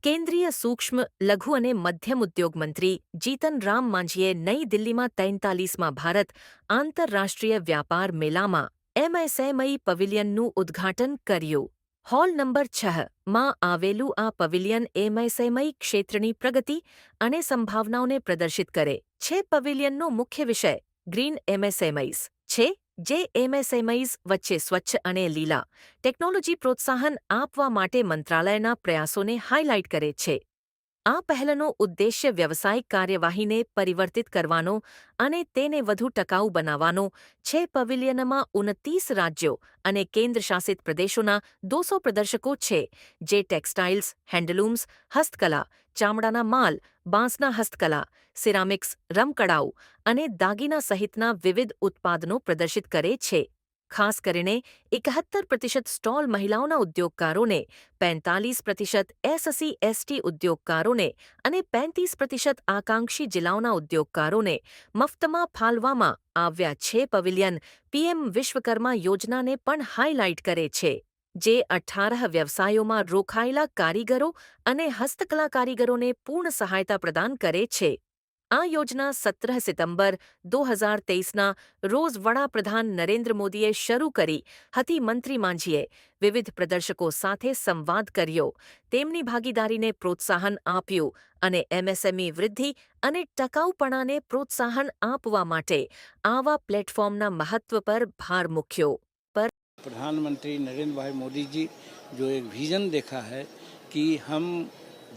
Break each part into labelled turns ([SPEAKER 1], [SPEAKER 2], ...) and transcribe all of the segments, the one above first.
[SPEAKER 1] કેન્દ્રીય સૂક્ષ્મ, લઘુ અને મધ્યમ ઉદ્યોગ મંત્રી જીતન રામ માંઝીએ નઈ દિલ્હીમાં 43મા ભારત આંતરરાષ્ટ્રીય વ્યાપાર મેળામાં એમએસએમઈ પવેલિયનનું ઉદ્ઘાટન કર્યું. હોલ નંબર 6માં આવેલું આ પવેલિયન એમએસએમઈ ક્ષેત્રની પ્રગતિ અને સંભાવનાઓને પ્રદર્શિત કરે છે. પવેલિયનનો મુખ્ય વિષય ગ્રીન એમએસએમઈઝ છે, જે એમએસએમઈઝ વચ્ચે સ્વચ્છ અને લીલા ટેકનોલોજી પ્રોત્સાહન આપવા માટે મંત્રાલયના પ્રયાસોને હાઇલાઇટ કરે છે. આ પહેલનો ઉદ્દેશ્ય વ્યવસાયિક કાર્યવાહીને પરિવર્તિત કરવાનો અને તેને વધુ ટકાઉ બનાવવાનો છે. પવેલિયનમાં 29 રાજ્યો અને કેન્દ્રશાસિત પ્રદેશોના 200 પ્રદર્શકો છે, જે ટેક્સટાઇલ્સ, હેન્ડલૂમ્સ, હસ્તકલા, ચામડાના માલ, બાંસના હસ્તકલા, સિરામિક્સ, રમકડાઉ અને દાગીના સહિતના વિવિધ ઉત્પાદનો પ્રદર્શિત કરે છે. ખાસ કરીને 71% સ્ટોલ મહિલાઓના ઉદ્યોગકારોને, 45% SC/ST ઉદ્યોગકારોને અને 35% આકાંક્ષી જિલ્લાઓના ઉદ્યોગકારોને મફતમાં ફાળવવામાં આવ્યા છે. પવેલિયન પીએમ વિશ્વકર્મા યોજનાને પણ હાઇલાઇટ કરે છે, જે 18 વ્યવસાયોમાં રોકાયેલા કારીગરો અને હસ્તકલા કારીગરોને પૂર્ણ સહાયતા પ્રદાન કરે છે. આ યોજના 17 સપ્ટેમ્બર 2023ના રોજ વડાપ્રધાન નરેન્દ્ર મોદીએ શરૂ કરી હતી. મંત્રી માંઝીએ વિવિધ પ્રદર્શકો સાથે સંવાદ કર્યો, તેમની ભાગીદારીને પ્રોત્સાહન આપ્યું અને એમએસએમઈ વૃદ્ધિ અને ટકાઉપણાને પ્રોત્સાહન આપવા માટે આવા પ્લેટફોર્મના મહત્વ પર ભાર મૂક્યો.
[SPEAKER 2] प्रधानमंत्री नरेंद्र भाई मोदी जी जो एक विज़न देखा है कि हम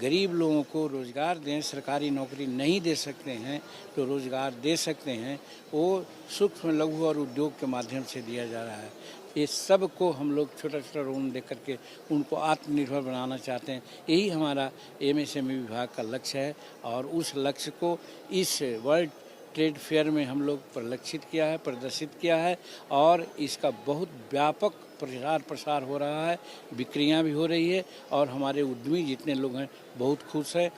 [SPEAKER 2] गरीब लोगों को रोज़गार दें, सरकारी नौकरी नहीं दे सकते हैं तो रोज़गार दे सकते हैं, वो सूक्ष्म लघु और उद्योग के माध्यम से दिया जा रहा है. ये सब को हम लोग छोटा छोटा लोन दे करके उनको आत्मनिर्भर बनाना चाहते हैं. यही हमारा एमएसएमई विभाग का लक्ष्य है और उस लक्ष्य को इस वर्ल्ड ट्रेड फेयर में हम लोग परिलक्षित किया है, प्रदर्शित किया है और इसका बहुत व्यापक प्रचार प्रसार हो रहा है, बिक्रियां भी हो रही है और हमारे उद्यमी जितने लोग हैं बहुत खुश हैं.